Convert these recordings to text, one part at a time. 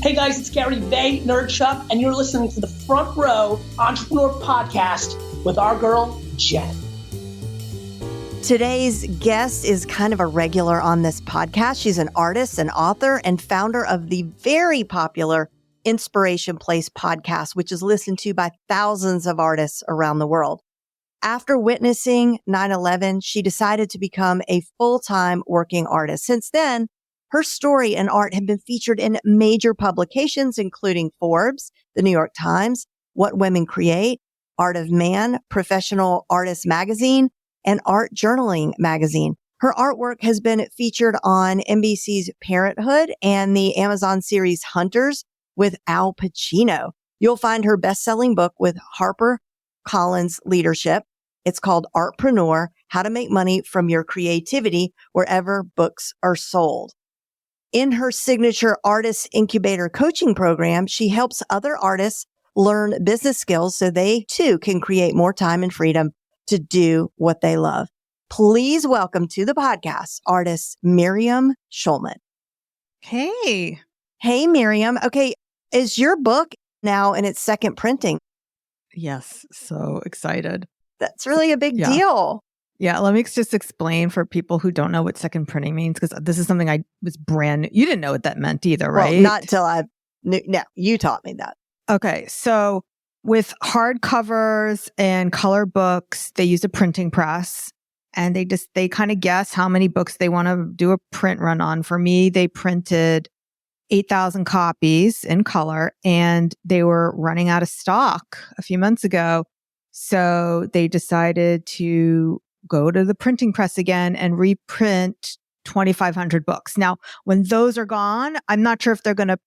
Hey guys, it's Gary Vay, Nerd Chuck, and you're listening to the Front Row Entrepreneur Podcast with our girl, Jen. Today's guest is kind of a regular on this podcast. She's an artist, an author, and founder of the very popular Inspiration Place podcast, which is listened to by thousands of artists around the world. After witnessing 9/11, she decided to become a full-time working artist. Since then, her story and art have been featured in major publications, including Forbes, the New York Times, What Women Create, Art of Man, Professional Artist Magazine, and Art Journaling Magazine. Her artwork has been featured on NBC's Parenthood and the Amazon series Hunters with Al Pacino. You'll find her best-selling book with HarperCollins Leadership. It's called Artpreneur: How to Make Money from Your Creativity Wherever Books Are Sold. In her signature Artist Incubator coaching program, she helps other artists learn business skills so they too can create more time and freedom to do what they love. Please welcome to the podcast, artist Miriam Schulman. Hey. Hey, Miriam. Okay, is your book now in its second printing? Yes. So excited. That's really a big deal. Yeah. Let me just explain for people who don't know what second printing means, because this is something I was brand new. You didn't know what that meant either, right? Well, not till I knew. No, you taught me that. Okay. So with hardcovers and color books, they use a printing press and they kind of guess how many books they want to do a print run on. For me, they printed 8,000 copies in color and they were running out of stock a few months ago. So they decided to go to the printing press again and reprint 2,500 books. Now, when those are gone, I'm not sure if they're going to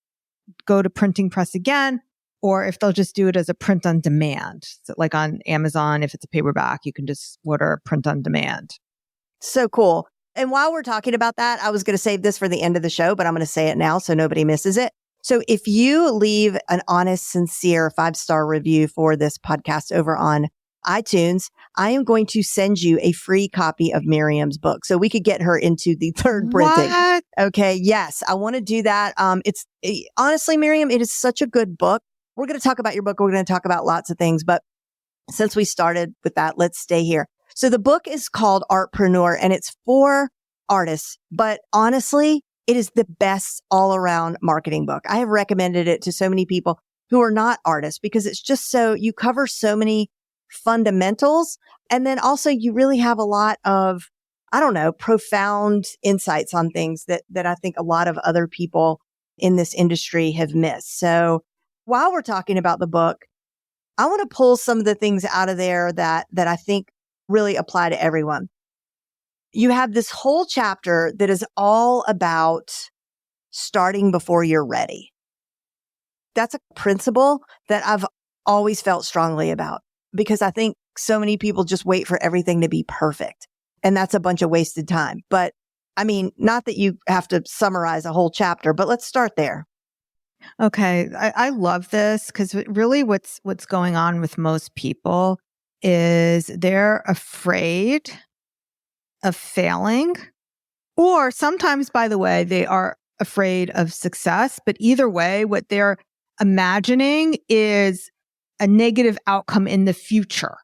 go to printing press again or if they'll just do it as a print on demand. So like on Amazon, if it's a paperback, you can just order print on demand. So cool. And while we're talking about that, I was going to save this for the end of the show, but I'm going to say it now so nobody misses it. So if you leave an honest, sincere 5-star review for this podcast over on iTunes, I am going to send you a free copy of Miriam's book so we could get her into the third printing. What? Okay. Yes. I want to do that. Honestly, Miriam, it is such a good book. We're going to talk about your book. We're going to talk about lots of things, but since we started with that, let's stay here. So the book is called Artpreneur and it's for artists, but honestly, it is the best all around marketing book. I have recommended it to so many people who are not artists because it's just you cover so many fundamentals. And then also you really have a lot of, profound insights on things that I think a lot of other people in this industry have missed. So while we're talking about the book, I want to pull some of the things out of there that I think really apply to everyone. You have this whole chapter that is all about starting before you're ready. That's a principle that I've always felt strongly about because I think so many people just wait for everything to be perfect. And that's a bunch of wasted time. But I mean, not that you have to summarize a whole chapter, but let's start there. Okay. I love this because really what's going on with most people is they're afraid of failing, or sometimes, by the way, they are afraid of success. But either way, what they're imagining is a negative outcome in the future.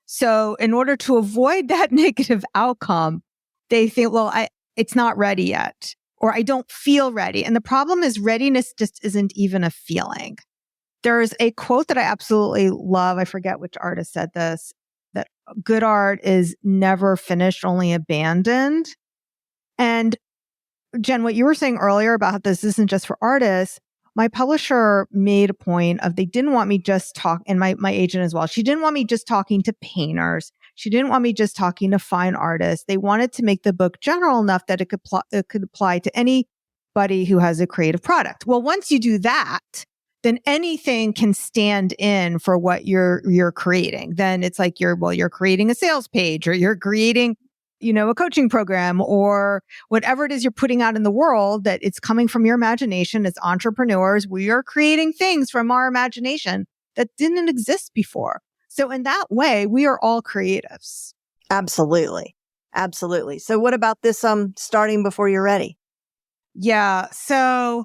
So in order to avoid that negative outcome, they think, well, it's not ready yet, or I don't feel ready. And the problem is readiness just isn't even a feeling. There's a quote that I absolutely love. I forget which artist said this, that good art is never finished, only abandoned. And Jen, what you were saying earlier about this isn't just for artists. My publisher made a point of they didn't want me just and my agent as well. She didn't want me just talking to painters. She didn't want me just talking to fine artists. They wanted to make the book general enough that it could apply to anybody who has a creative product. Well, once you do that, then anything can stand in for what you're creating. Then it's like you're creating a sales page, or you're creating, a coaching program, or whatever it is you're putting out in the world, that it's coming from your imagination. As entrepreneurs, we are creating things from our imagination that didn't exist before. So in that way, we are all creatives. Absolutely. Absolutely. So what about this starting before you're ready? Yeah. So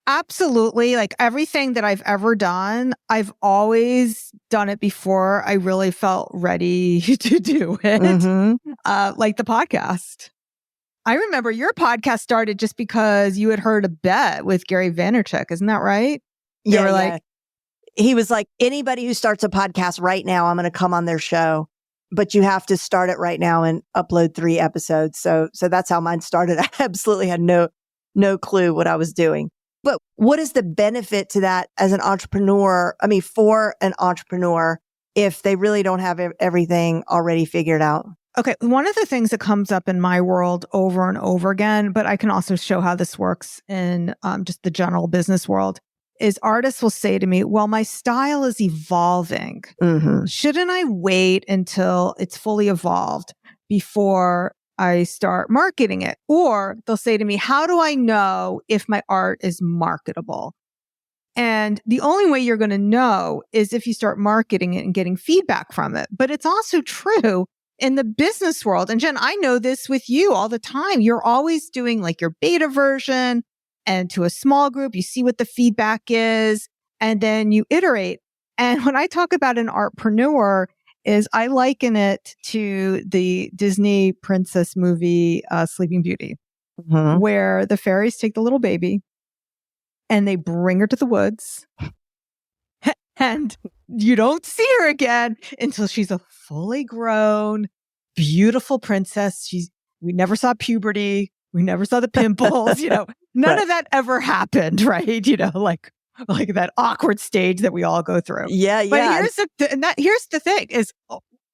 Absolutely. Like everything that I've ever done, I've always done it before I really felt ready to do it. Like the podcast. I remember your podcast started just because you had heard a bet with Gary Vaynerchuk. Isn't that right? Yeah, They were like, he was like, anybody who starts a podcast right now, I'm going to come on their show, but you have to start it right now and upload 3 episodes. So that's how mine started. I absolutely had no clue what I was doing. But what is the benefit to that as an entrepreneur? I mean, for an entrepreneur, if they really don't have everything already figured out? Okay. One of the things that comes up in my world over and over again, but I can also show how this works in just the general business world, is artists will say to me, well, my style is evolving. Shouldn't I wait until it's fully evolved before I start marketing it? Or they'll say to me, how do I know if my art is marketable? And the only way you're going to know is if you start marketing it and getting feedback from it. But it's also true in the business world. And Jen, I know this with you all the time. You're always doing like your beta version and to a small group, you see what the feedback is, and then you iterate. And when I talk about an artpreneur, is I liken it to the Disney princess movie, Sleeping Beauty, where the fairies take the little baby and they bring her to the woods and you don't see her again until she's a fully grown, beautiful princess. We never saw puberty. We never saw the pimples, none of that ever happened, right? Like that awkward stage that we all go through. Yeah. But here's the thing is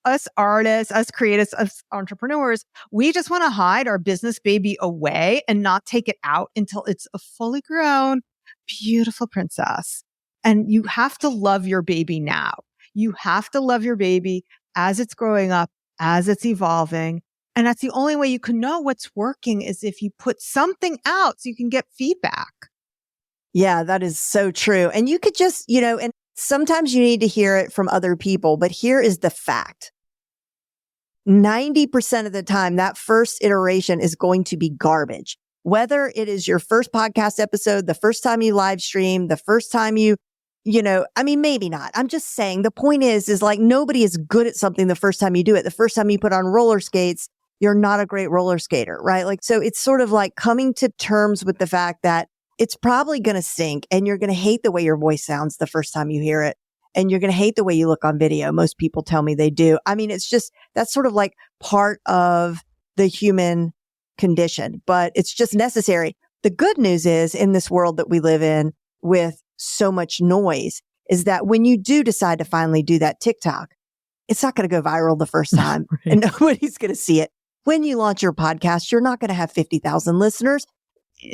us artists, us creatives, us entrepreneurs, we just want to hide our business baby away and not take it out until it's a fully grown, beautiful princess. And you have to love your baby now. You have to love your baby as it's growing up, as it's evolving. And that's the only way you can know what's working is if you put something out so you can get feedback. Yeah, that is so true. And you could just, and sometimes you need to hear it from other people, but here is the fact. 90% of the time, that first iteration is going to be garbage. Whether it is your first podcast episode, the first time you live stream, the first time maybe not. I'm just saying the point is like nobody is good at something the first time you do it. The first time you put on roller skates, you're not a great roller skater, right? Like, so it's sort of like coming to terms with the fact that it's probably going to stink and you're going to hate the way your voice sounds the first time you hear it. And you're going to hate the way you look on video. Most people tell me they do. I mean, it's just, that's sort of like part of the human condition, but it's just necessary. The good news is in this world that we live in with so much noise is that when you do decide to finally do that TikTok, it's not going to go viral the first time Right. and nobody's going to see it. When you launch your podcast, you're not going to have 50,000 listeners.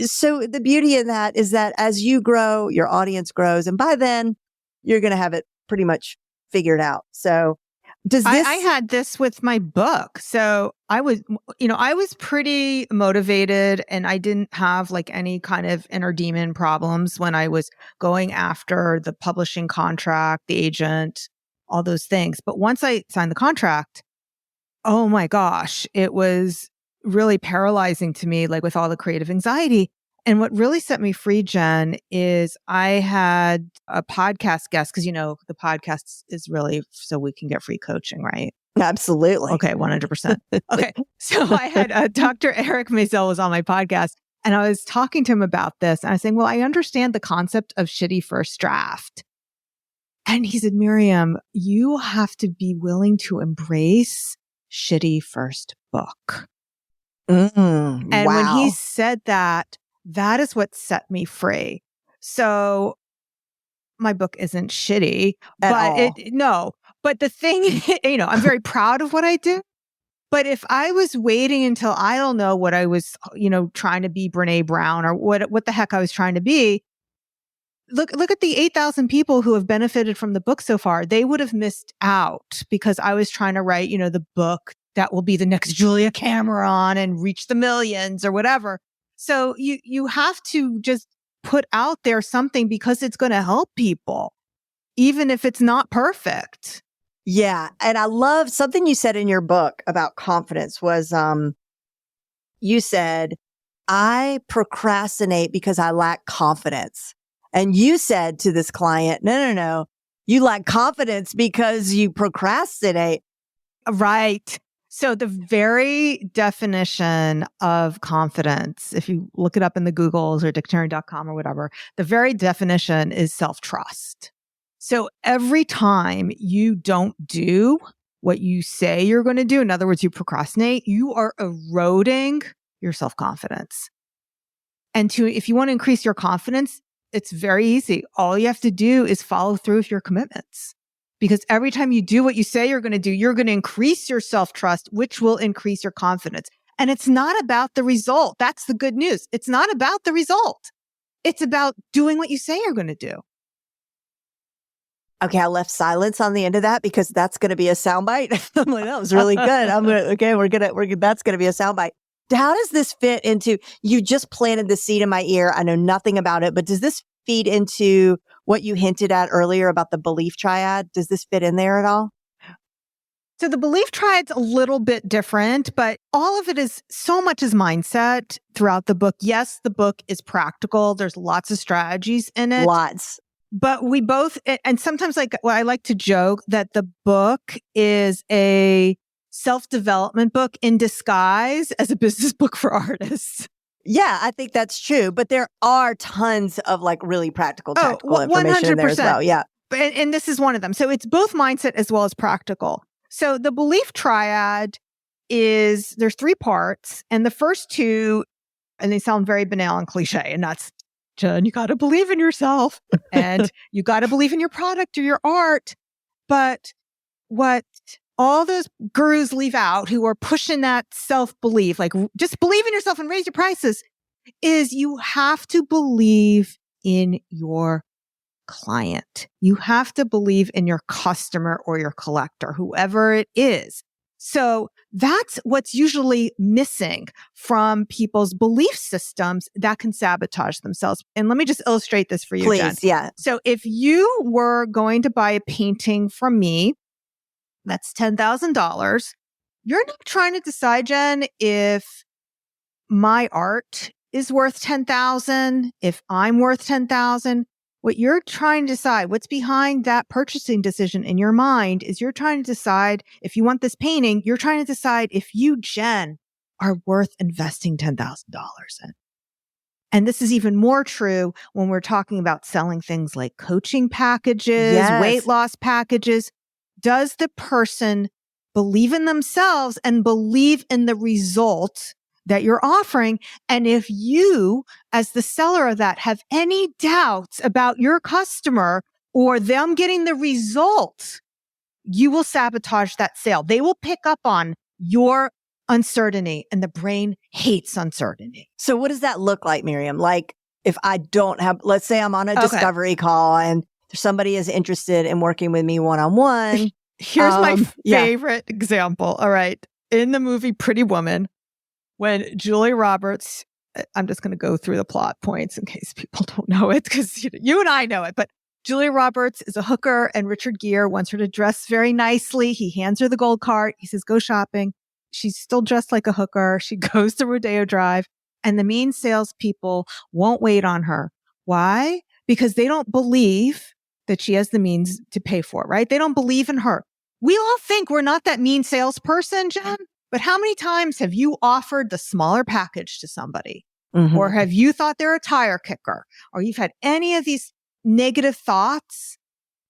So the beauty of that is that as you grow, your audience grows. And by then you're going to have it pretty much figured out. So I had this with my book. So I was pretty motivated and I didn't have like any kind of inner demon problems when I was going after the publishing contract, the agent, all those things. But once I signed the contract, oh my gosh, it was really paralyzing to me, like with all the creative anxiety. And what really set me free, Jen, is I had a podcast guest, because, the podcast is really so we can get free coaching, right? Absolutely. Okay, 100%. Okay. So I had Dr. Eric Maisel was on my podcast and I was talking to him about this. And I was saying, well, I understand the concept of shitty first draft. And he said, Miriam, you have to be willing to embrace shitty first book. And when he said that, that is what set me free. So my book isn't shitty, but the thing, I'm very proud of what I do. But if I was waiting until I don't know what I was, trying to be Brene Brown or what the heck I was trying to be, look at the 8,000 people who have benefited from the book so far. They would have missed out because I was trying to write, the book that will be the next Julia Cameron and reach the millions or whatever. So you have to just put out there something because it's going to help people, even if it's not perfect. Yeah. And I love something you said in your book about confidence was, you said, I procrastinate because I lack confidence. And you said to this client, no, you lack confidence because you procrastinate. Right. So the very definition of confidence, if you look it up in the Googles or dictionary.com or whatever, the very definition is self-trust. So every time you don't do what you say you're going to do, in other words, you procrastinate, you are eroding your self-confidence. And if you want to increase your confidence, it's very easy. All you have to do is follow through with your commitments. Because every time you do what you say you're going to do, you're going to increase your self-trust, which will increase your confidence. And it's not about the result. That's the good news. It's not about the result. It's about doing what you say you're going to do. Okay, I left silence on the end of that because that's going to be a soundbite. I'm like, that was really good. That's going to be a soundbite. How does this fit into, you just planted the seed in my ear. I know nothing about it, but does this feed into what you hinted at earlier about the belief triad? Does this fit in there at all? So the belief triad's a little bit different, but all of it is so much is mindset throughout the book. Yes, the book is practical. There's lots of strategies in it. Lots. But we both, and sometimes I like to joke that the book is a self-development book in disguise as a business book for artists. Yeah, I think that's true. But there are tons of really practical, tactical information 100%. in there as well. Yeah. And this is one of them. So it's both mindset as well as practical. So the belief triad there's 3 parts. And the first 2, and they sound very banal and cliche, and that's, Jen, you got to believe in yourself and you got to believe in your product or your art. But what all those gurus leave out who are pushing that self-belief, just believe in yourself and raise your prices, is you have to believe in your client. You have to believe in your customer or your collector, whoever it is. So that's what's usually missing from people's belief systems that can sabotage themselves. And let me just illustrate this for you, Please, Jen. yeah. So if you were going to buy a painting from me, that's $10,000. You're not trying to decide, Jen, if my art is worth $10,000, if I'm worth $10,000. What you're trying to decide, what's behind that purchasing decision in your mind is you're trying to decide if you want this painting, you're trying to decide if you, Jen, are worth investing $10,000 in. And this is even more true when we're talking about selling things like coaching packages, weight loss packages. Does the person believe in themselves and believe in the result that you're offering? And if you, as the seller of that, have any doubts about your customer or them getting the result, you will sabotage that sale. They will pick up on your uncertainty, and the brain hates uncertainty. So what does that look like, Miriam? If I don't have, let's say I'm on a discovery call and somebody is interested in working with me one-on-one. Here's my favorite example. All right. In the movie Pretty Woman, when Julia Roberts, I'm just going to go through the plot points in case people don't know it, because you and I know it, but Julia Roberts is a hooker and Richard Gere wants her to dress very nicely. He hands her the gold cart. He says, go shopping. She's still dressed like a hooker. She goes to Rodeo Drive and the mean salespeople won't wait on her. Why? Because they don't believe that she has the means to pay for it, right? They don't believe in her. We all think we're not that mean salesperson, Jen. But how many times have you offered the smaller package to somebody? Mm-hmm. Or have you thought they're a tire kicker? Or you've had any of these negative thoughts?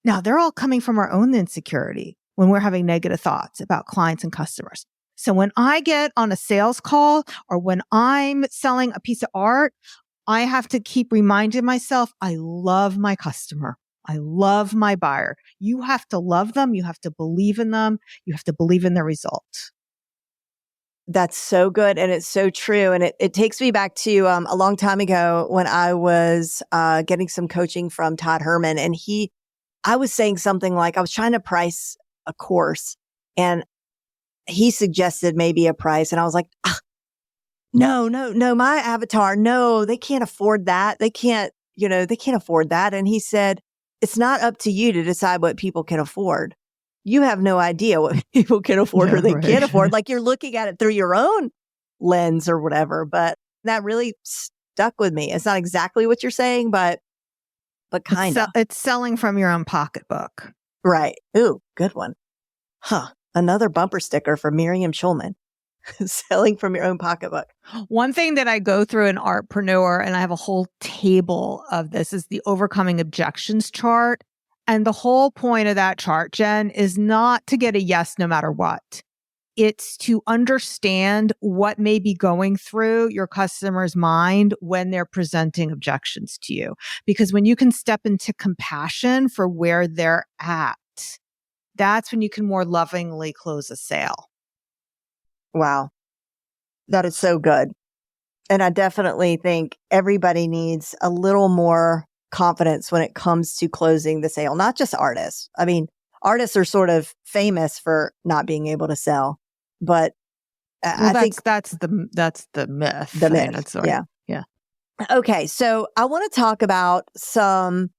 Now, they're all coming from our own insecurity when we're having negative thoughts about clients and customers. So when I get on a sales call or when I'm selling a piece of art, I have to keep reminding myself, I love my customer. I love my buyer. You have to love them. You have to believe in them. You have to believe in the result. That's so good. And it's so true. And it takes me back to a long time ago when I was getting some coaching from Todd Herman. And I was saying something like, I was trying to price a course and he suggested maybe a price. And I was like, no, my avatar, no, they can't afford that. They can't afford that. And he said, it's not up to you to decide what people can afford. You have no idea what people can afford or they can't afford. Like you're looking at it through your own lens or whatever. But That really stuck with me. It's not exactly what you're saying, but kind of. It's selling from your own pocketbook. Right. Ooh, good one. Huh. Another bumper sticker for Miriam Schulman. Selling from your own pocketbook. One thing that I go through in Artpreneur, and I have a whole table of this, is the overcoming objections chart. And the whole point of that chart, Jen, is not to get a yes no matter what. It's to understand what may be going through your customer's mind when they're presenting objections to you. Because when you can step into compassion for where they're at, that's when you can more lovingly close a sale. Wow. That is so good. And I definitely think everybody needs a little more confidence when it comes to closing the sale, not just artists. I mean, artists are sort of famous for not being able to sell, but I think that's the myth. The myth. Yeah. Okay. So I want to talk about some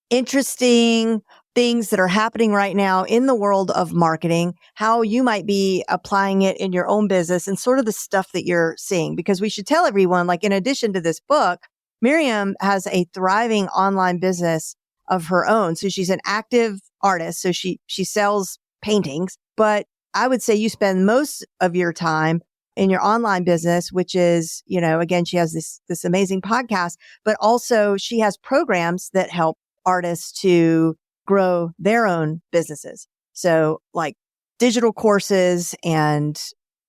interesting things that are happening right now in the world of marketing, how you might be applying it in your own business and sort of the stuff that you're seeing. Because we should tell everyone, like, in addition to this book, Miriam has a thriving online business of her own. So she's an active artist. So she sells paintings, but I would say you spend most of your time in your online business, which is, again, she has this amazing podcast, but also she has programs that help artists to grow their own businesses. So like digital courses and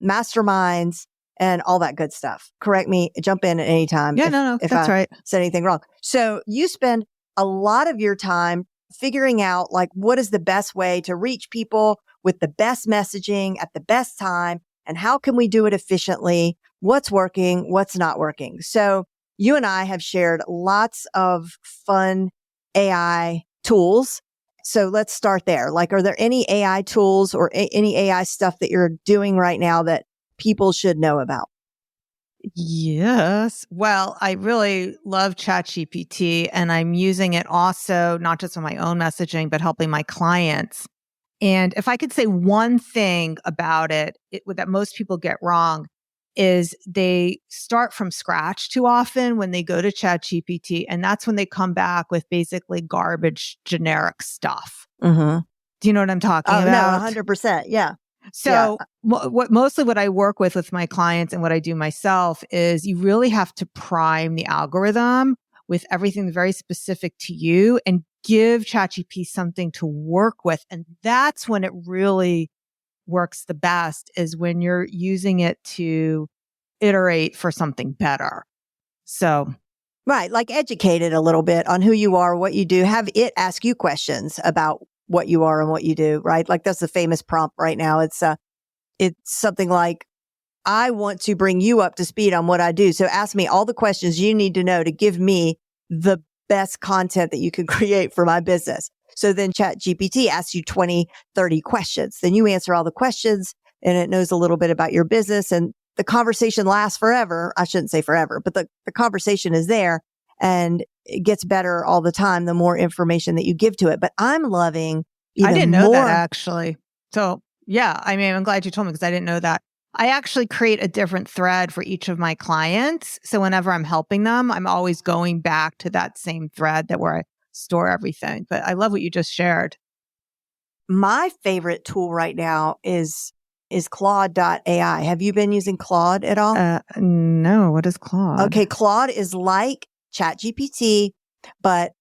masterminds and all that good stuff. Correct me, jump in at any time. Yeah, if that's I right. said anything wrong. So you spend a lot of your time figuring out like what is the best way to reach people with the best messaging at the best time, and how can we do it efficiently? What's working? What's not working? So you and I have shared lots of fun AI tools. So let's start there. Like, are there any AI tools or any AI stuff that you're doing right now that people should know about? Yes. Well, I really love Chat GPT, and I'm using it also not just on my own messaging, but helping my clients. And if I could say one thing about it that most people get wrong is they start from scratch too often when they go to Chat GPT, and that's when they come back with basically garbage, generic stuff. Mm-hmm. Do you know what I'm talking about? No, 100%. Yeah. So what I work with my clients and what I do myself is you really have to prime the algorithm with everything very specific to you and give ChatGPT something to work with. And that's when it really works the best, is when you're using it to iterate for something better. So. Right. Like educate it a little bit on who you are, what you do, have it ask you questions about what you are and what you do, right? Like that's the famous prompt right now. It's something like, I want to bring you up to speed on what I do. So ask me all the questions you need to know to give me the best content that you can create for my business. So then Chat GPT asks you 20, 30 questions. Then you answer all the questions and it knows a little bit about your business, and the conversation lasts forever. I shouldn't say forever, but the conversation is there. And it gets better all the time, the more information that you give to it. But I'm loving even more. I didn't know that, actually. So yeah, I mean, I'm glad you told me because I didn't know that. I actually create a different thread for each of my clients. So whenever I'm helping them, I'm always going back to that same thread where I store everything. But I love what you just shared. My favorite tool right now is Claude AI. Have you been using Claude at all? No. What is Claude? Okay. Claude is like Chat GPT, but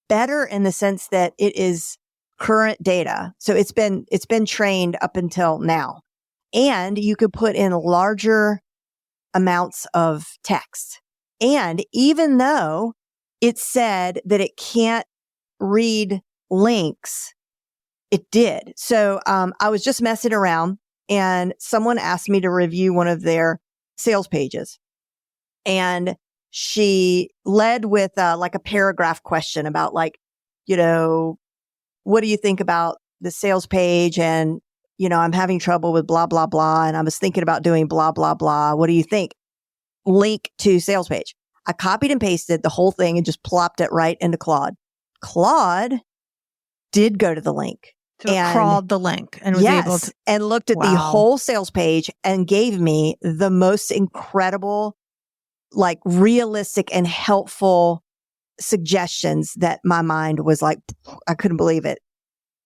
better in the sense that it is current data. So it's been trained up until now, and you could put in larger amounts of text. And even though it said that it can't read links, it did. So, I was just messing around and someone asked me to review one of their sales pages, and she led with like a paragraph question about like, what do you think about the sales page? And, I'm having trouble with blah, blah, blah. And I was thinking about doing blah, blah, blah. What do you think? Link to sales page. I copied and pasted the whole thing and just plopped it right into Claude. Claude did go to the link. So it crawled the link and was able to. And looked at the whole sales page and gave me the most incredible, like realistic and helpful suggestions that my mind was like, I couldn't believe it.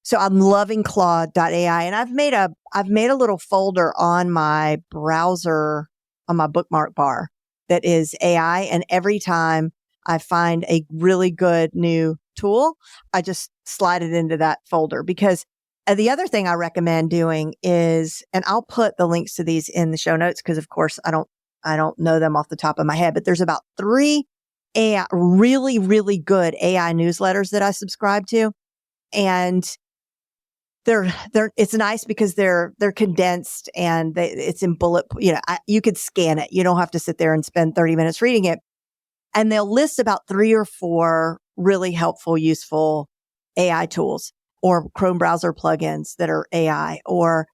So I'm loving Claude AI, and I've made a little folder on my browser, on my bookmark bar, that is AI. And every time I find a really good new tool, I just slide it into that folder. Because the other thing I recommend doing is, and I'll put the links to these in the show notes, because of course I don't know them off the top of my head, but there's about 3 AI, really, really good AI newsletters that I subscribe to. And it's nice because they're condensed, and it's in bullet, you could scan it. You don't have to sit there and spend 30 minutes reading it. And they'll list about 3 or 4 really helpful, useful AI tools or Chrome browser plugins that are AI, or,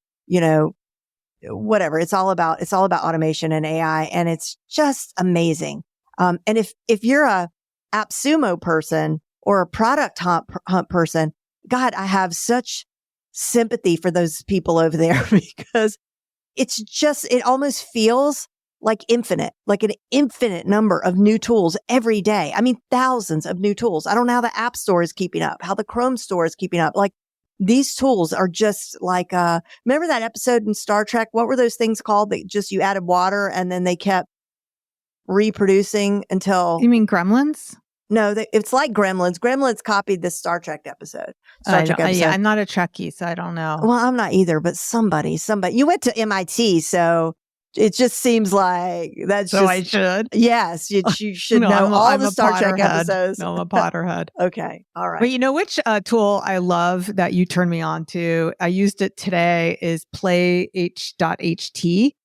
whatever. It's all about automation and AI, and it's just amazing. And if you're a AppSumo person or a product hunt person, God, I have such sympathy for those people over there, because it almost feels like an infinite number of new tools every day. I mean, thousands of new tools. I don't know how the App Store is keeping up, how the Chrome Store is keeping up. Like, these tools are just like, remember that episode in Star Trek? What were those things called that just you added water and then they kept reproducing until... You mean Gremlins? No, it's like Gremlins. Gremlins copied this Star Trek episode. Yeah, I'm not a Trekkie, so I don't know. Well, I'm not either, but somebody. You went to MIT, so it just seems like that's so I should. Yes, you should know all the Star Trek episodes. No, I'm a Potterhead. Okay, all right. But you know which tool I love that you turned me on to? I used it today, is play.ht.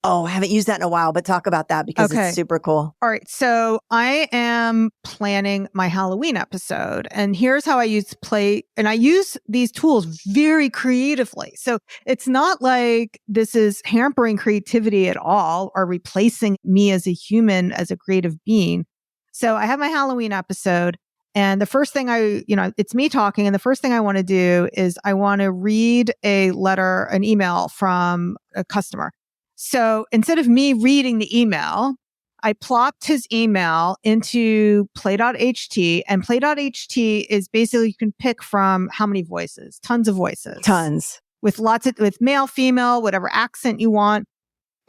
Oh, I haven't used that in a while, but talk about that, because it's super cool. All right. So I am planning my Halloween episode, and here's how I use Play. And I use these tools very creatively. So it's not like this is hampering creativity at all or replacing me as a human, as a creative being. So I have my Halloween episode, and the first thing it's me talking. And the first thing I want to do is I want to read an email from a customer. So instead of me reading the email, I plopped his email into play.ht, and play.ht is basically, you can pick from how many voices, tons of voices, with male, female, whatever accent you want.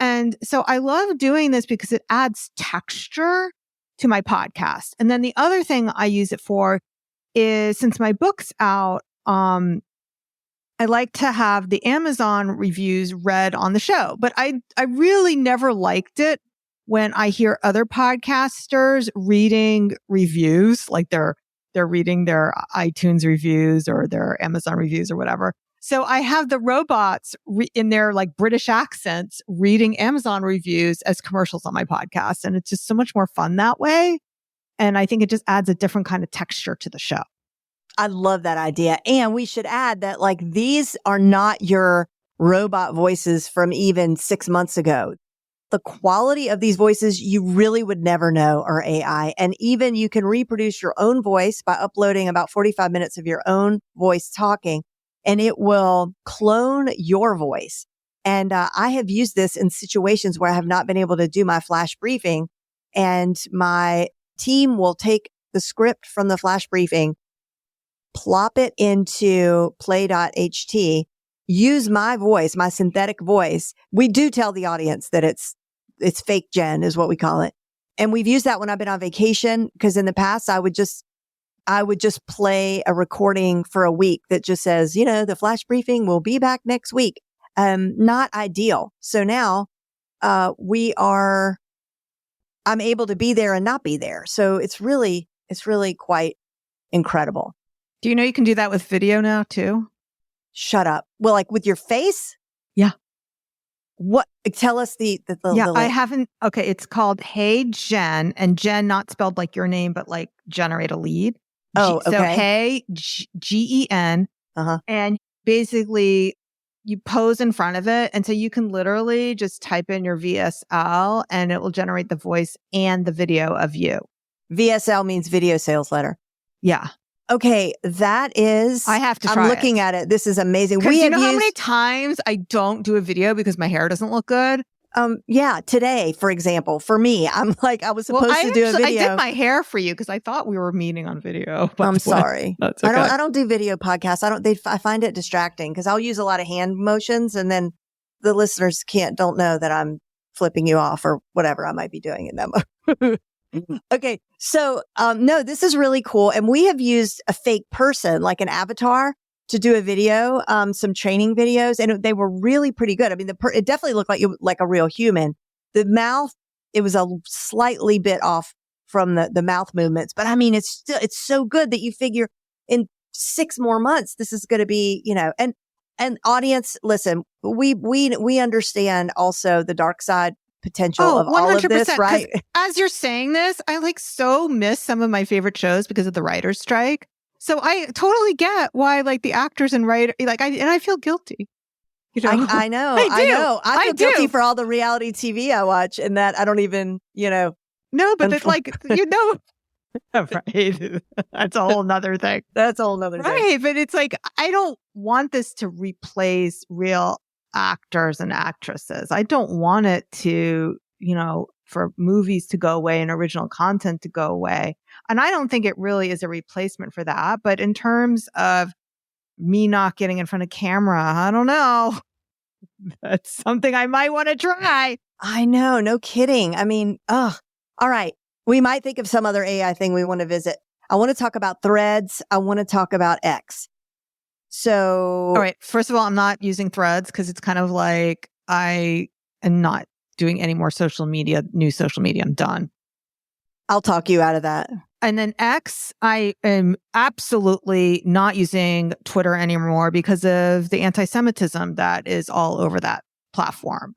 And so I love doing this because it adds texture to my podcast. And then the other thing I use it for is, since my book's out, I like to have the Amazon reviews read on the show, but I really never liked it when I hear other podcasters reading reviews, like they're reading their iTunes reviews or their Amazon reviews or whatever. So I have the robots in their like British accents reading Amazon reviews as commercials on my podcast. And it's just so much more fun that way. And I think it just adds a different kind of texture to the show. I love that idea. And we should add that, like, these are not your robot voices from even 6 months ago. The quality of these voices, you really would never know are AI. And even you can reproduce your own voice by uploading about 45 minutes of your own voice talking, and it will clone your voice. And I have used this in situations where I have not been able to do my flash briefing, and my team will take the script from the flash briefing, plop it into play.ht, use my voice, my synthetic voice. We do tell the audience that it's fake Jen is what we call it. And we've used that when I've been on vacation, because in the past I would just play a recording for a week that just says, the flash briefing will be back next week. Not ideal. So now, I'm able to be there and not be there. So it's really quite incredible. Do you know you can do that with video now too? Shut up. Well, like with your face? Yeah. What? Tell us the yeah, I haven't. Okay. It's called Hey Jen, and Jen not spelled like your name, but like generate a lead. Oh, okay. So Hey, Gen. Uh-huh. And basically you pose in front of it. And so you can literally just type in your VSL and it will generate the voice and the video of you. VSL means video sales letter. Yeah. Okay, that is. I have to try I'm looking at it. This is amazing. Because you know how many times I don't do a video because my hair doesn't look good? Yeah, today, for example, for me, I'm like, I was supposed to do a video. I did my hair for you because I thought we were meeting on video. I'm sorry. That's okay. I don't do video podcasts. I find it distracting because I'll use a lot of hand motions and then the listeners don't know that I'm flipping you off or whatever I might be doing in that. Okay. So, no, this is really cool. And we have used a fake person, like an avatar, to do a video, some training videos, and they were really pretty good. I mean, it definitely looked like a real human. The mouth, it was a slightly bit off from the mouth movements, but I mean, it's so good that you figure in 6 more months, this is going to be, and audience, listen, we understand also the dark side potential of 100%, all of this, right? As you're saying this, I so miss some of my favorite shows because of the writer's strike. So I totally get why the actors and writer and I feel guilty. I know. I feel guilty for all the reality TV I watch and that I don't even, No, but it's right. That's a whole nother thing. That's a whole nother thing. Right. But it's I don't want this to replace real actors and actresses. I don't want it to, for movies to go away and original content to go away. And I don't think it really is a replacement for that. But in terms of me not getting in front of camera, I don't know. That's something I might want to try. I know. No kidding. I mean, all right. We might think of some other AI thing we want to visit. I want to talk about Threads. I want to talk about X. So. All right. First of all, I'm not using Threads because it's kind of like I am not doing any more new social media. I'm done. I'll talk you out of that. And then X, I am absolutely not using Twitter anymore because of the anti-Semitism that is all over that platform.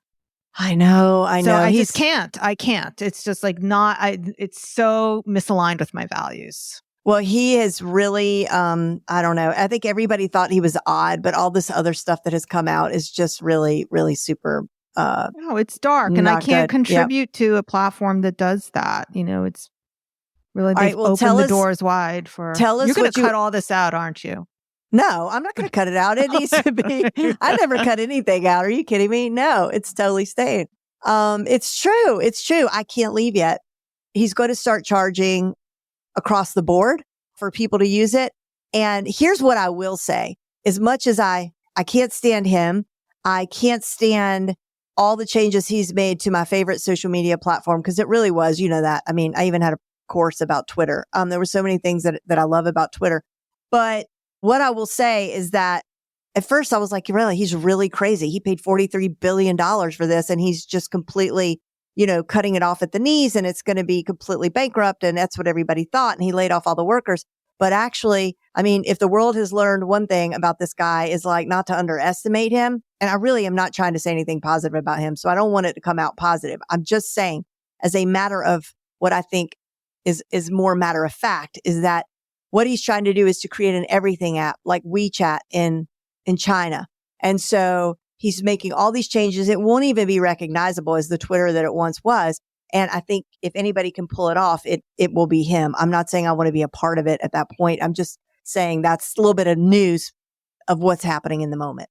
I know. So I just can't. I can't. It's just it's so misaligned with my values. Well, he is really, I don't know. I think everybody thought he was odd, but all this other stuff that has come out is just really, really super. No, it's dark and I can't contribute to a platform that does that. It's really, they've opened the doors wide for, you're going to cut all this out, aren't you? No, I'm not going to cut it out. It needs to be, I never cut anything out. Are you kidding me? No, it's totally staying. It's true. It's true. I can't leave yet. He's going to start charging across the board for people to use it. And here's what I will say. As much as I can't stand him, I can't stand all the changes he's made to my favorite social media platform, because it really was, that. I mean, I even had a course about Twitter. There were so many things that I love about Twitter. But what I will say is that at first I was like, really, he's really crazy. He paid $43 billion for this and he's just completely, cutting it off at the knees and it's going to be completely bankrupt. And that's what everybody thought. And he laid off all the workers. But actually, I mean, if the world has learned one thing about this guy is not to underestimate him. And I really am not trying to say anything positive about him. So I don't want it to come out positive. I'm just saying, as a matter of what I think is more matter of fact, is that what he's trying to do is to create an everything app like WeChat in China. And so he's making all these changes. It won't even be recognizable as the Twitter that it once was. And I think if anybody can pull it off, it will be him. I'm not saying I want to be a part of it at that point. I'm just saying that's a little bit of news of what's happening in the moment.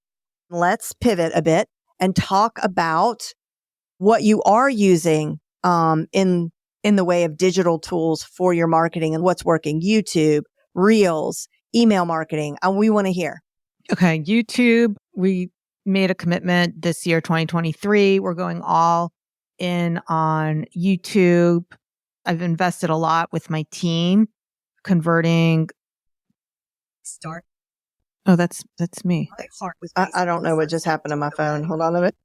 Let's pivot a bit and talk about what you are using in the way of digital tools for your marketing and what's working. YouTube, Reels, email marketing. And we want to hear. Okay. YouTube, we made a commitment this year, 2023. We're going all in on YouTube. I've invested a lot with my team converting. Oh, that's me. I don't know what just happened to my phone. Hold on a minute.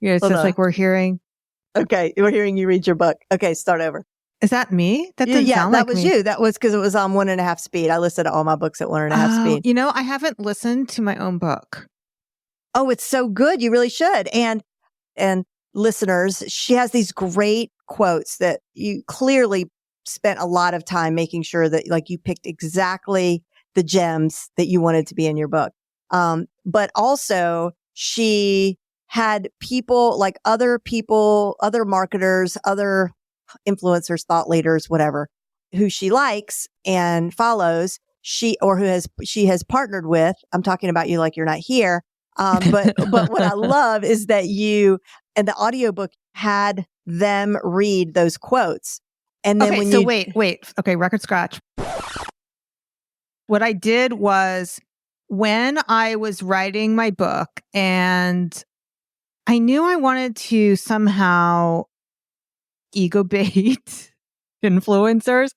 Yeah, it's just like we're hearing. Okay, we're hearing you read your book. Okay, start over. Is that me? That didn't sound like me. That was you. That was because it was on 1.5 speed. I listened to all my books at 1.5 speed. I haven't listened to my own book. Oh, it's so good. You really should. And listeners, she has these great quotes that you clearly spent a lot of time making sure that you picked exactly the gems that you wanted to be in your book. But also she had other marketers, other influencers, thought leaders, whatever, who she likes and follows, she has partnered with. I'm talking about you like you're not here. But what I love is that you and the audiobook had them read those quotes. And then wait. Okay, record scratch. What I did was when I was writing my book and I knew I wanted to somehow ego bait influencers.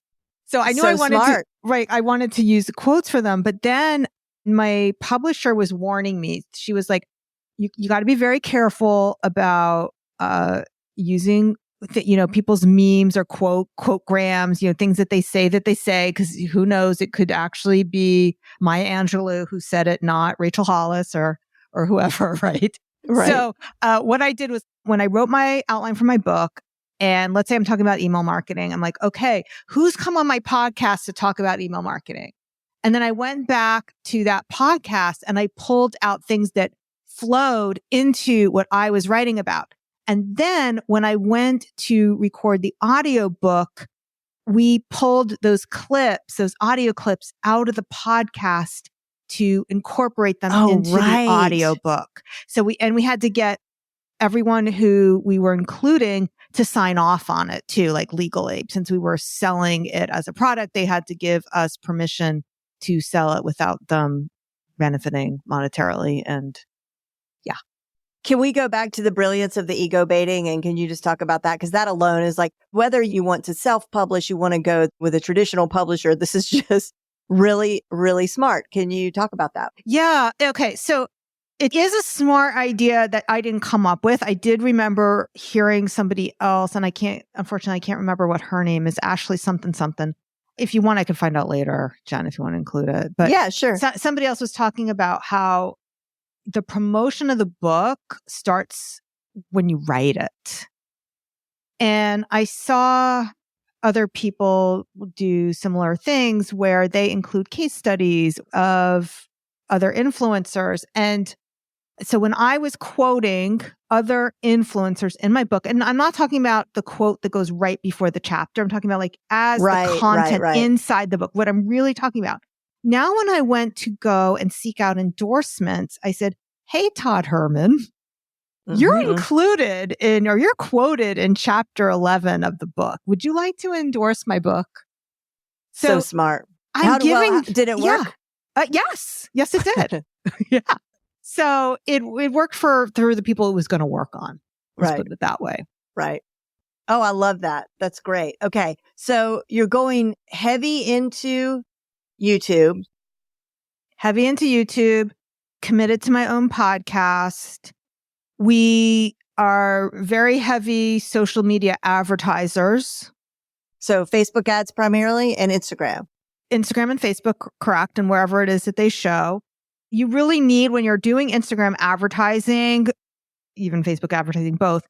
So I knew I wanted to use the quotes for them. But then my publisher was warning me. She was like, you got to be very careful about using people's memes or quote grams, things that they say, because who knows, it could actually be Maya Angelou who said it, not Rachel Hollis or whoever, right? Right. So what I did was when I wrote my outline for my book, and let's say I'm talking about email marketing, I'm like, okay, who's come on my podcast to talk about email marketing? And then I went back to that podcast and I pulled out things that flowed into what I was writing about. And then when I went to record the audiobook, we pulled those audio clips out of the podcast to incorporate them into the audiobook. So we had to get everyone who we were including to sign off on it too, like legally. Since we were selling it as a product, they had to give us permission to sell it without them benefiting monetarily. And yeah. Can we go back to the brilliance of the ego baiting? And can you just talk about that? Because that alone is like, whether you want to self-publish, you want to go with a traditional publisher, this is just really, really smart. Can you talk about that? Yeah. Okay. So it is a smart idea that I didn't come up with. I did remember hearing somebody else, and unfortunately, I can't remember what her name is, Ashley something. If you want, I can find out later, Jen, if you want to include it. But yeah, sure. Somebody else was talking about how the promotion of the book starts when you write it. And I saw other people do similar things where they include case studies of other influencers. And so when I was quoting other influencers in my book, and I'm not talking about the quote that goes right before the chapter, I'm talking about like as the content inside the book, what I'm really talking about. Now, when I went to go and seek out endorsements, I said, hey, Todd Herman, you're included you're quoted in chapter 11 of the book. Would you like to endorse my book? So smart. Did it work? Yes, it did. Yeah. So it worked through the people it was going to work on. Let's put it that way. Right. Oh, I love that. That's great. Okay. So you're going heavy into YouTube, committed to my own podcast. We are very heavy social media advertisers. So Facebook ads primarily and Instagram. Instagram and Facebook, correct, and wherever it is that they show. You really need, when you're doing Instagram advertising, even Facebook advertising, both,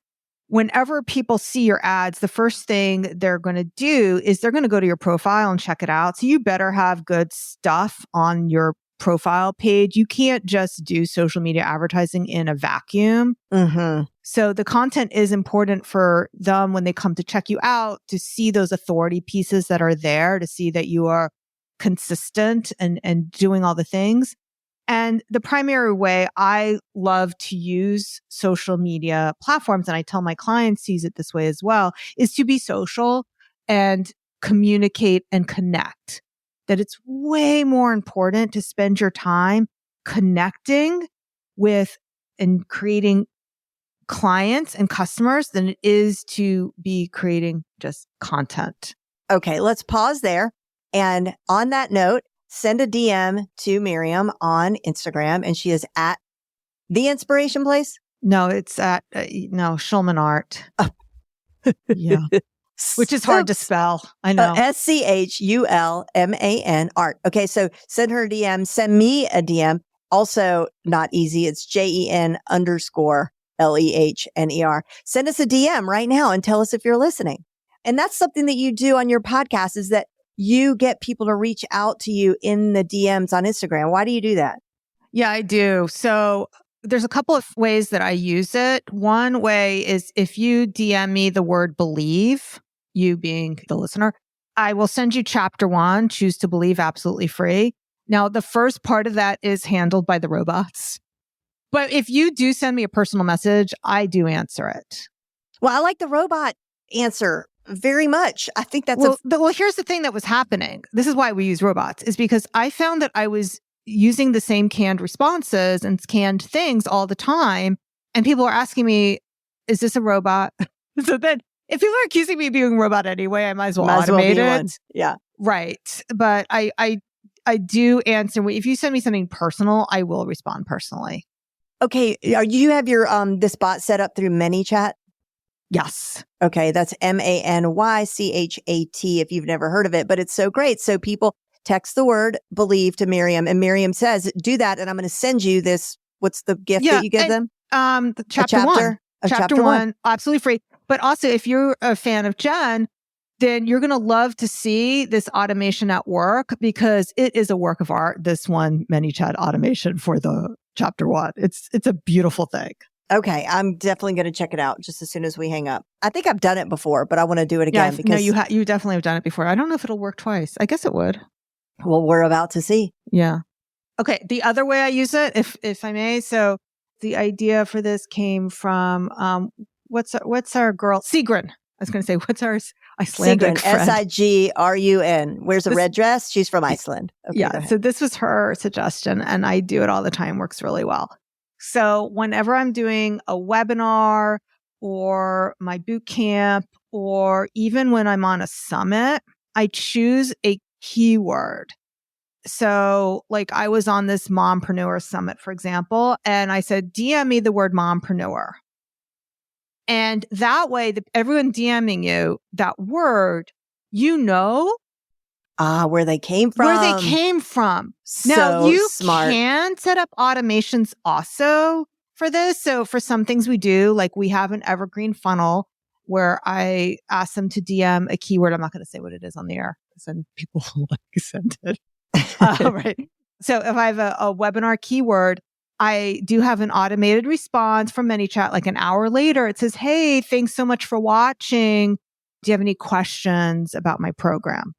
whenever people see your ads, the first thing they're going to do is they're going to go to your profile and check it out. So you better have good stuff on your profile page. You can't just do social media advertising in a vacuum. Mm-hmm. So the content is important for them when they come to check you out, to see those authority pieces that are there, to see that you are consistent and doing all the things. And the primary way I love to use social media platforms, and I tell my clients to use it this way as well, is to be social and communicate and connect. That it's way more important to spend your time connecting with and creating clients and customers than it is to be creating just content. Okay, let's pause there. And on that note, send a DM to Miriam on Instagram, and she is at The Inspiration Place. No, it's at Schulman Art. Oh. Yeah, which is hard to spell. I know. SCHULMAN Art. Okay, so send her a DM. Send me a DM. Also, not easy. It's JEN_LEHNER. Send us a DM right now and tell us if you're listening. And that's something that you do on your podcast, is that you get people to reach out to you in the DMs on Instagram. Why do you do that? Yeah, I do. So there's a couple of ways that I use it. One way is if you DM me the word believe, you being the listener, I will send you chapter 1, Choose to Believe, absolutely free. Now, the first part of that is handled by the robots. But if you do send me a personal message, I do answer it. Well, I like the robot answer very much. I think that's well, here's the thing that was happening. This is why we use robots, is because I found that I was using the same canned responses and canned things all the time. And people are asking me, is this a robot? So then if people are accusing me of being a robot anyway, I might as well automate it. One. Yeah. Right. But I do answer. If you send me something personal, I will respond personally. Okay. You have your this bot set up through ManyChat? Yes. Okay. That's ManyChat if you've never heard of it, but it's so great. So people text the word believe to Miriam, and Miriam says, do that. And I'm going to send you this. What's the gift that you give them? The chapter 1. Chapter 1, absolutely free. But also, if you're a fan of Jen, then you're going to love to see this automation at work, because it is a work of art. This one, ManyChat automation for the chapter 1. It's a beautiful thing. Okay, I'm definitely going to check it out just as soon as we hang up. I think I've done it before, but I want to do it again. No, you definitely have done it before. I don't know if it'll work twice. I guess it would. Well, we're about to see. Yeah. Okay. The other way I use it, if I may. So the idea for this came from what's our girl Sigrun. I was going to say, what's our Icelandic friend? Sigrun. Wears a red dress. She's from Iceland. Okay, yeah. So this was her suggestion, and I do it all the time. Works really well. So whenever I'm doing a webinar or my boot camp, or even when I'm on a summit, I choose a keyword. So like I was on this mompreneur summit, for example, and I said, DM me the word mompreneur. And that way, everyone DMing you that word, where they came from. Now, you smart. can set up automations also for this. So for some things we do, like we have an evergreen funnel where I ask them to DM a keyword. I'm not going to say what it is on the air, because then people like send it. Right. So if I have a webinar keyword, I do have an automated response from ManyChat. Like an hour later, it says, hey, thanks so much for watching. Do you have any questions about my program?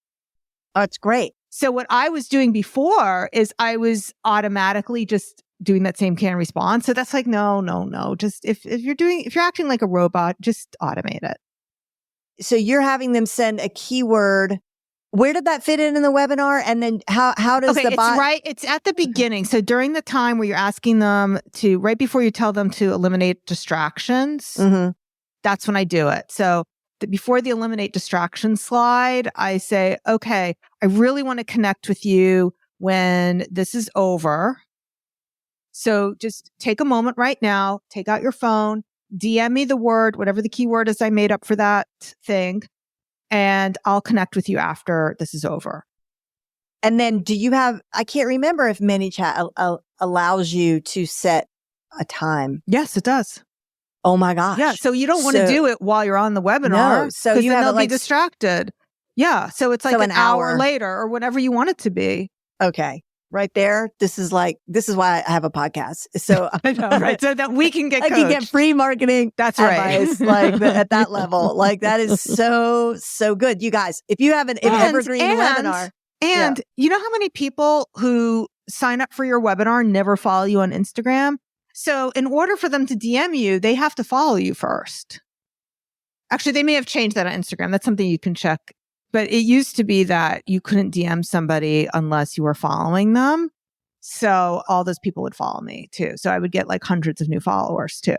Oh, it's great. So what I was doing before is I was automatically just doing that same canned response. So that's like, no. Just if you're acting like a robot, just automate it. So you're having them send a keyword. Where did that fit in the webinar? And then how does the bot? It's at the beginning. So during the time where you're asking them to, right before you tell them to eliminate distractions, that's when I do it. So before the eliminate distraction slide, I say, okay, I really want to connect with you when this is over. So just take a moment right now, take out your phone, DM me the word, whatever the keyword is I made up for that thing, and I'll connect with you after this is over. And then I can't remember if ManyChat allows you to set a time. Yes, it does. Oh my gosh. Yeah. So you don't want to do it while you're on the webinar. No. So you they'll be distracted. Yeah. So it's like an hour later or whatever you want it to be. Okay. Right there. This is why I have a podcast. So I know, right. So that we can get I can get free marketing. That's advice, right. at that level. Like that is so good. You guys, if you have an evergreen webinar. And you know how many people who sign up for your webinar never follow you on Instagram? So in order for them to DM you, they have to follow you first. Actually, they may have changed that on Instagram. That's something you can check. But it used to be that you couldn't DM somebody unless you were following them. So all those people would follow me too. So I would get like hundreds of new followers too.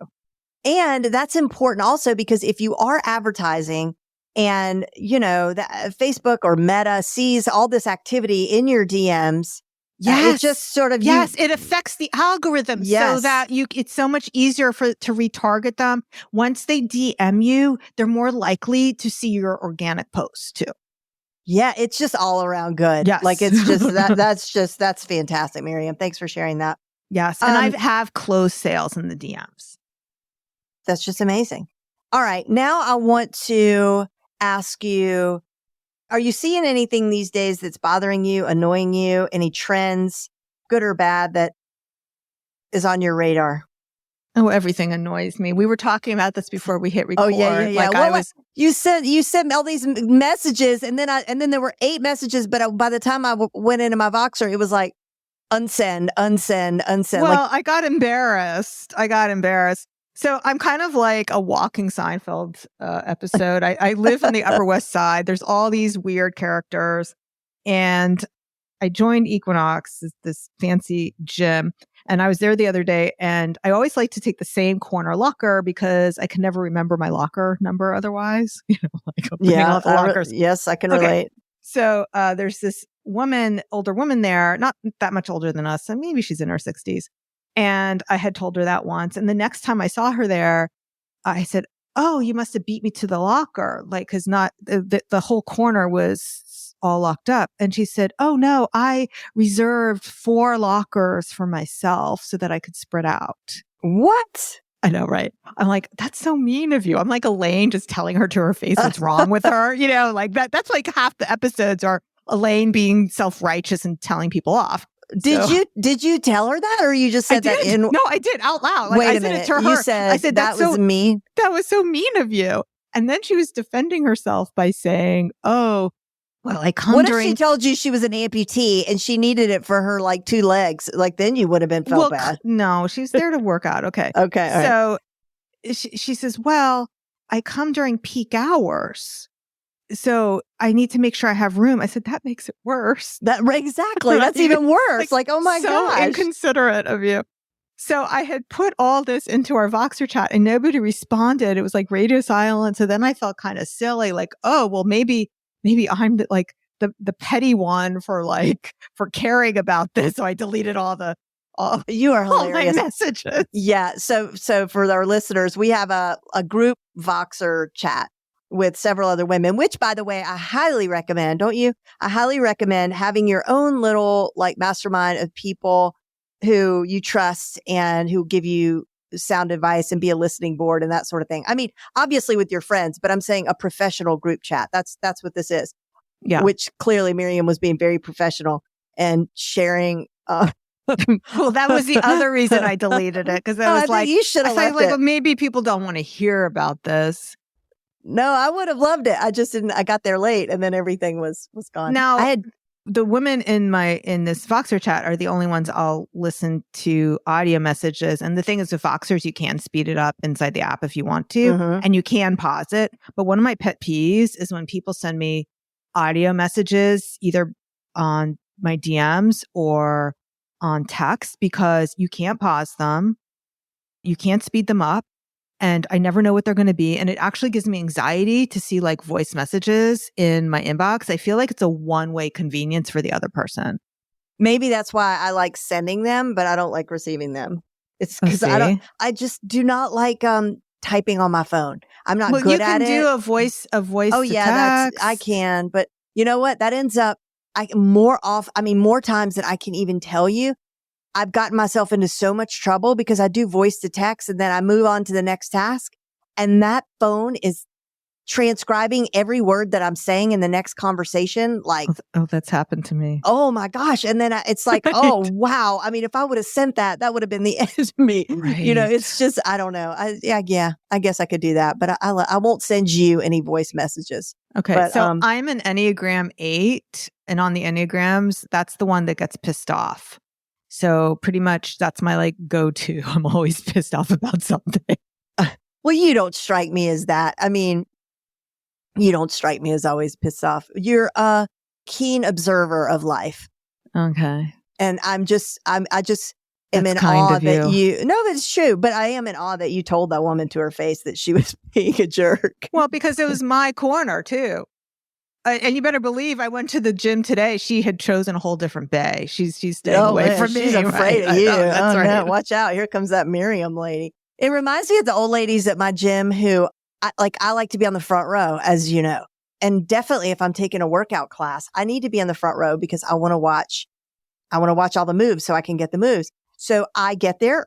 And that's important also because if you are advertising and, that Facebook or Meta sees all this activity in your DMs, yes, it just sort of it affects the algorithm so that it's so much easier to retarget them. Once they DM you, they're more likely to see your organic posts too. Yeah, it's just all around good. Yes. Like it's just that's fantastic, Miriam. Thanks for sharing that. Yes, and I have closed sales in the DMs. That's just amazing. All right, now I want to ask you, are you seeing anything these days that's bothering you, annoying you? Any trends, good or bad, that is on your radar? Oh, everything annoys me. We were talking about this before we hit record. Oh yeah. Like Well, you sent all these messages, and then there were 8 messages. But by the time I went into my Voxer, it was like unsend. Well, I got embarrassed. So I'm kind of like a walking Seinfeld episode. I live on the Upper West Side. There's all these weird characters, and I joined Equinox, this fancy gym. And I was there the other day, and I always like to take the same corner locker because I can never remember my locker number otherwise. Like opening all the lockers. Yes, I can relate. So there's this older woman there, not that much older than us, and maybe she's in her 60s. And I had told her that once. And the next time I saw her there, I said, "Oh, you must have beat me to the locker, like, because not the whole corner was all locked up." And she said, "Oh no, I reserved 4 lockers for myself so that I could spread out." What? I know, right? I'm like, that's so mean of you. I'm like Elaine just telling her to her face what's wrong with her. Like that. That's like half the episodes are Elaine being self-righteous and telling people off. Did you tell her that, or you just said that in? No, I did out loud. Like, Wait a I said minute. it to her. You said, I said that was mean. That was so mean of you. And then she was defending herself by saying, "Oh, well, I come What during." if she told you she was an amputee and she needed it for her like 2 legs? Like then you would have been felt bad. No, she was there to work out. Okay. Okay. So she says, "Well, I come during peak hours, so I need to make sure I have room." I said, "That makes it worse." Exactly. That's even worse. Like, oh my gosh. So inconsiderate of you. So I had put all this into our Voxer chat and nobody responded. It was like radio silence. So then I felt kind of silly, like, oh, well, maybe I'm the petty one for caring about this. So I deleted all you are hilarious. My messages. Yeah. So for our listeners, we have a group Voxer chat with several other women, which, by the way, I highly recommend. Don't you? I highly recommend having your own little like mastermind of people who you trust and who give you sound advice and be a listening board and that sort of thing. I mean, obviously with your friends, but I'm saying a professional group chat. That's what this is. Yeah. Which clearly Miriam was being very professional and sharing. Well, that was the other reason I deleted it, because I was like, you should have left it. Well, maybe people don't want to hear about this. No, I would have loved it. I just didn't. I got there late, and then everything was gone. Now, the women in this Voxer chat are the only ones I'll listen to audio messages. And the thing is, with Voxers, you can speed it up inside the app if you want to, and you can pause it. But one of my pet peeves is when people send me audio messages, either on my DMs or on text, because you can't pause them, you can't speed them up. And I never know what they're going to be. And it actually gives me anxiety to see like voice messages in my inbox. I feel like it's a one-way convenience for the other person. Maybe that's why I like sending them, but I don't like receiving them. It's because I just do not like typing on my phone. I'm not good at it. You can do a voice. Oh yeah, I can. But you know what? That ends up more times than I can even tell you. I've gotten myself into so much trouble because I do voice to text and then I move on to the next task. And that phone is transcribing every word that I'm saying in the next conversation. Like, oh, that's happened to me. Oh my gosh. And then it's like, oh, wow. I mean, if I would have sent that would have been the end of me. Right. It's just, I don't know. I guess I could do that, but I won't send you any voice messages. Okay. But, so I'm an Enneagram 8, and on the Enneagrams, that's the one that gets pissed off. So pretty much that's my like go-to. I'm always pissed off about something. Well, you don't strike me as that. I mean, you don't strike me as always pissed off. You're a keen observer of life. Okay. And I just am that's in awe that you. No, that's true. But I am in awe that you told that woman to her face that she was being a jerk. Well, because it was my corner too. And you better believe I went to the gym today. She had chosen a whole different bay. She's staying away from me. She's afraid of you. That's right. No, watch out. Here comes that Miriam lady. It reminds me of the old ladies at my gym who I like to be on the front row, as you know. And definitely if I'm taking a workout class, I need to be on the front row because I want to watch all the moves so I can get the moves. So I get there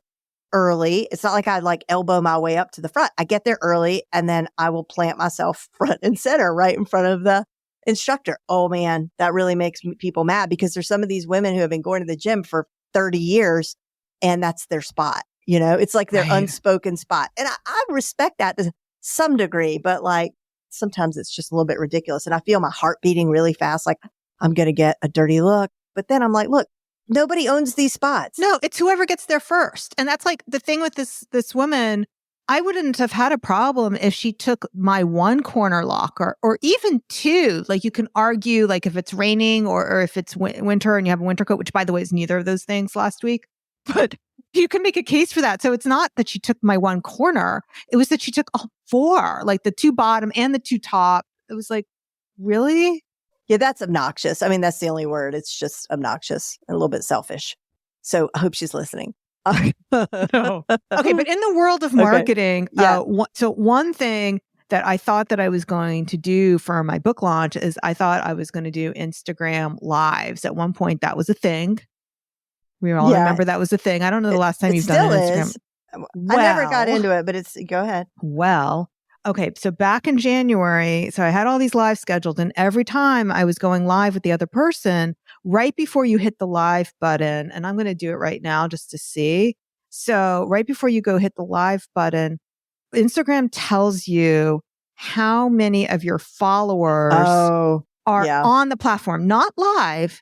early. It's not like I like elbow my way up to the front. I get there early and then I will plant myself front and center right in front of the instructor. Oh man, that really makes people mad because there's some of these women who have been going to the gym for 30 years and that's their spot. It's like their Right. unspoken spot. And I respect that to some degree, but like sometimes it's just a little bit ridiculous. And I feel my heart beating really fast. Like I'm going to get a dirty look. But then I'm like, look, nobody owns these spots. No, it's whoever gets there first. And that's like the thing with this woman. I wouldn't have had a problem if she took my one corner locker or even two. Like you can argue like if it's raining or if it's winter and you have a winter coat, which by the way is neither of those things last week, but you can make a case for that. So it's not that she took my one corner. It was that she took all four, like the two bottom and the two top. It was like, really? Yeah, that's obnoxious. I mean, that's the only word. It's just obnoxious and a little bit selfish. So I hope she's listening. No. Okay, but in the world of marketing, so one thing that I thought that I was going to do for my book launch is I thought I was going to do Instagram lives. At one point, that was a thing. We all remember that was a thing. I don't know the last time you've done an Instagram. I never got into it, but go ahead. Well, okay. So back in January, so I had all these lives scheduled, and every time I was going live with the other person, right before you hit the live button, and I'm going to do it right now just to see. So right before you go hit the live button, Instagram tells you how many of your followers are on the platform, not live,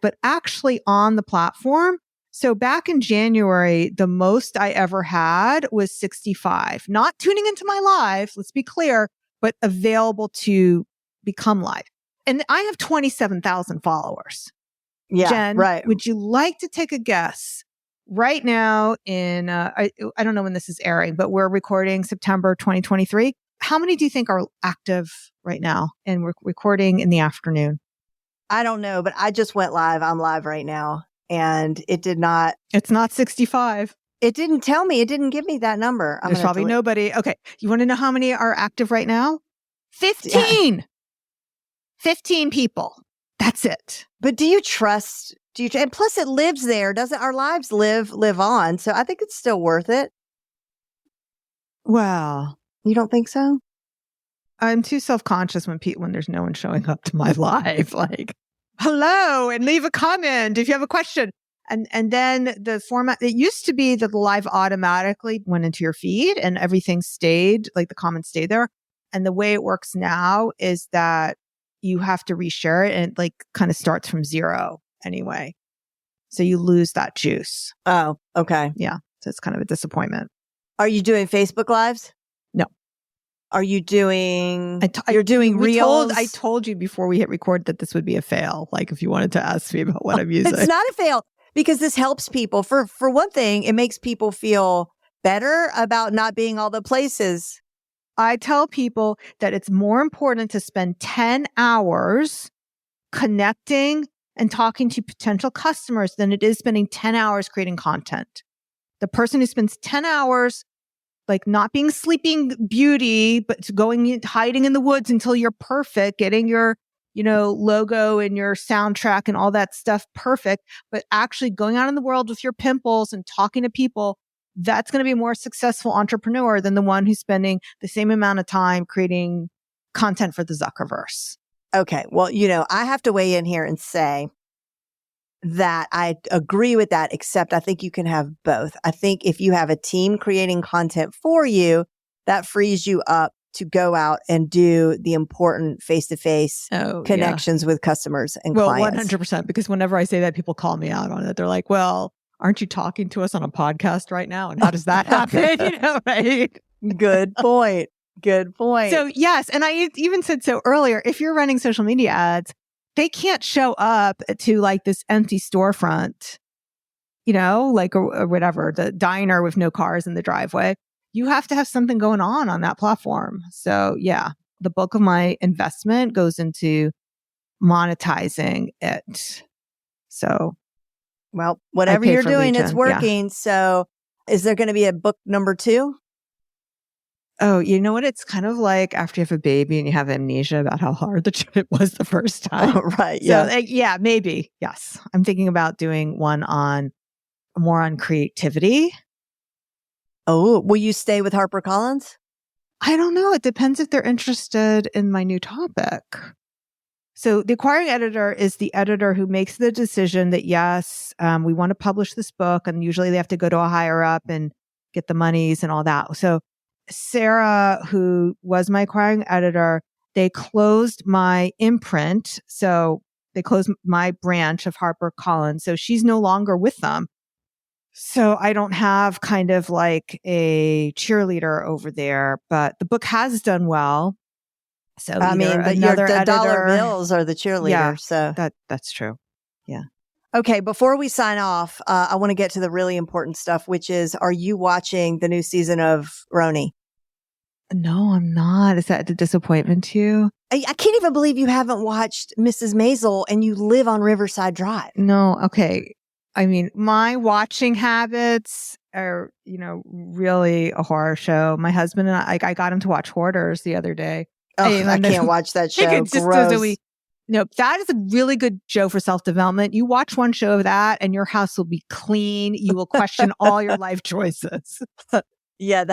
but actually on the platform. So back in January, the most I ever had was 65, not tuning into my live, let's be clear, but available to become live. And I have 27,000 followers. Yeah, Jen, right. Would you like to take a guess right now in, I don't know when this is airing, but we're recording September 2023. How many do you think are active right now? And we're recording in the afternoon. I don't know, but I just went live. I'm live right now. And it did not. It's not 65. It didn't tell me. It didn't give me that number. There's probably nobody. Okay. You want to know how many are active right now? 15. Yeah. 15 people. That's it. But do you trust? And plus it lives there. Doesn't our lives live on? So I think it's still worth it. Well, you don't think so? I'm too self-conscious when there's no one showing up to my live. Like, hello, and leave a comment if you have a question. And then the format, it used to be that the live automatically went into your feed and everything stayed, like the comments stayed there. And the way it works now is that you have to reshare it and it like kind of starts from zero anyway. So you lose that juice. Oh, okay. Yeah. So it's kind of a disappointment. Are you doing Facebook Lives? No. Are you doing, you're doing Reels? I told you before we hit record that this would be a fail. Like if you wanted to ask me about what I'm using. It's not a fail because this helps people. For one thing, it makes people feel better about not being all the places. I tell people that it's more important to spend 10 hours connecting and talking to potential customers than it is spending 10 hours creating content. The person who spends 10 hours like not being Sleeping Beauty, but hiding in the woods until you're perfect, getting your, logo and your soundtrack and all that stuff perfect, but actually going out in the world with your pimples and talking to people, that's going to be a more successful entrepreneur than the one who's spending the same amount of time creating content for the Zuckerverse. Okay. Well, I have to weigh in here and say that I agree with that, except I think you can have both. I think if you have a team creating content for you, that frees you up to go out and do the important face-to-face connections with customers and clients. 100%. Because whenever I say that, people call me out on it. They're like, well, aren't you talking to us on a podcast right now? And how does that happen? Right? Good point. Good point. So yes. And I even said so earlier, if you're running social media ads, they can't show up to like this empty storefront, like or whatever, the diner with no cars in the driveway. You have to have something going on that platform. So yeah, the bulk of my investment goes into monetizing it. So, well, whatever you're doing, it's working. Yeah. So is there going to be a book number 2? Oh, you know what? It's kind of like after you have a baby and you have amnesia about how hard the trip was the first time. Oh, right. Yeah. So, yeah, maybe. Yes. I'm thinking about doing one more on creativity. Oh, will you stay with HarperCollins? I don't know. It depends if they're interested in my new topic. So the acquiring editor is the editor who makes the decision that, yes, we want to publish this book. And usually they have to go to a higher up and get the monies and all that. So Sarah, who was my acquiring editor, they closed my imprint. So they closed my branch of HarperCollins. So she's no longer with them. So I don't have kind of like a cheerleader over there, but the book has done well. So I mean, the dollar bills are the cheerleader. Yeah, so that's true. Yeah. Okay. Before we sign off, I want to get to the really important stuff, which is, are you watching the new season of Roni? No, I'm not. Is that a disappointment to you? I can't even believe you haven't watched Mrs. Maisel and you live on Riverside Drive. No. Okay. I mean, my watching habits are, really a horror show. My husband and I got him to watch Hoarders the other day. I can't watch that show. It's just Gross. That is a really good show for self-development. You watch one show of that and your house will be clean. You will question all your life choices. Yeah,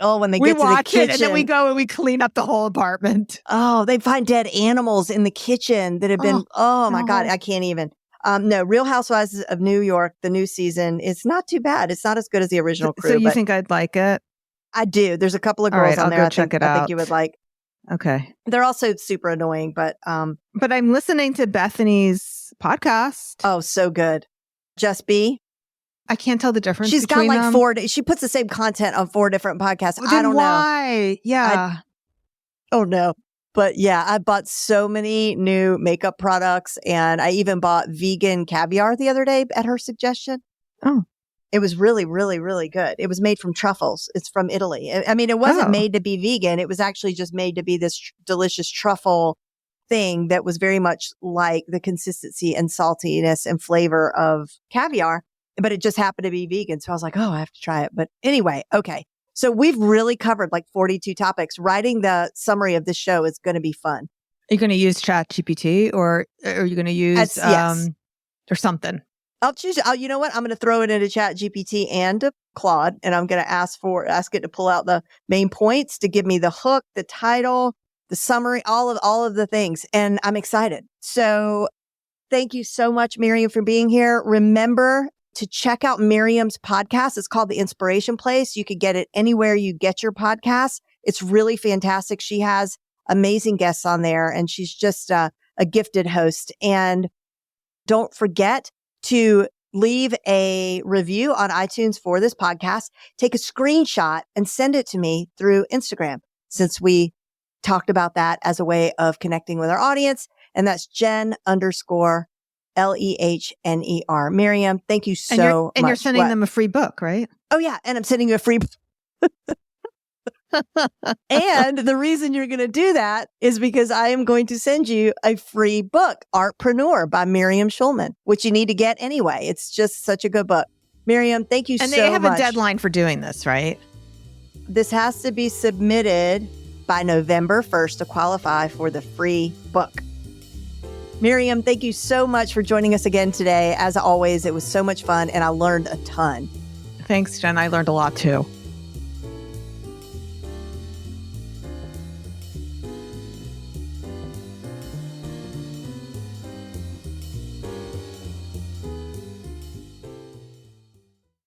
when they we get to the watch kitchen. It and then we go and we clean up the whole apartment. Oh, they find dead animals in the kitchen that have been, my God, I can't even. No, Real Housewives of New York, the new season, it's not too bad. It's not as good as the original crew. So you think I'd like it? I do. There's a couple of girls on there I think you would like. Okay. They're also super annoying, but I'm listening to Bethany's podcast. Oh, so good. Just B. I can't tell the difference. She's got like them. she puts the same content on 4 different podcasts. Well, I don't know why. Yeah. Oh no. But yeah, I bought so many new makeup products and I even bought vegan caviar the other day at her suggestion. Oh. It was really, really, really good. It was made from truffles. It's from Italy. I mean, it wasn't made to be vegan. It was actually just made to be this delicious truffle thing that was very much like the consistency and saltiness and flavor of caviar, but it just happened to be vegan. So I was like, I have to try it. But anyway, okay. So we've really covered like 42 topics. Writing the summary of this show is going to be fun. Are you going to use Chat GPT or are you going to use yes. or something? I'll choose. You know what? I'm going to throw it into Chat GPT and Claude, and I'm going to ask it to pull out the main points to give me the hook, the title, the summary, all of the things. And I'm excited. So thank you so much, Miriam, for being here. Remember to check out Miriam's podcast. It's called The Inspiration Place. You can get it anywhere you get your podcasts. It's really fantastic. She has amazing guests on there, and she's just a gifted host. And don't forget to leave a review on iTunes for this podcast. Take a screenshot and send it to me through Instagram, since we talked about that as a way of connecting with our audience. And that's Jen_Lehner. Miriam, thank you so much. And you're sending them a free book, right? Oh yeah. And I'm sending you a free And the reason you're going to do that is because I am going to send you a free book, Artpreneur by Miriam Schulman, which you need to get anyway. It's just such a good book. Miriam, thank you so much. And they have a deadline for doing this, right? This has to be submitted by November 1st to qualify for the free book. Miriam, thank you so much for joining us again today. As always, it was so much fun and I learned a ton. Thanks, Jen. I learned a lot too.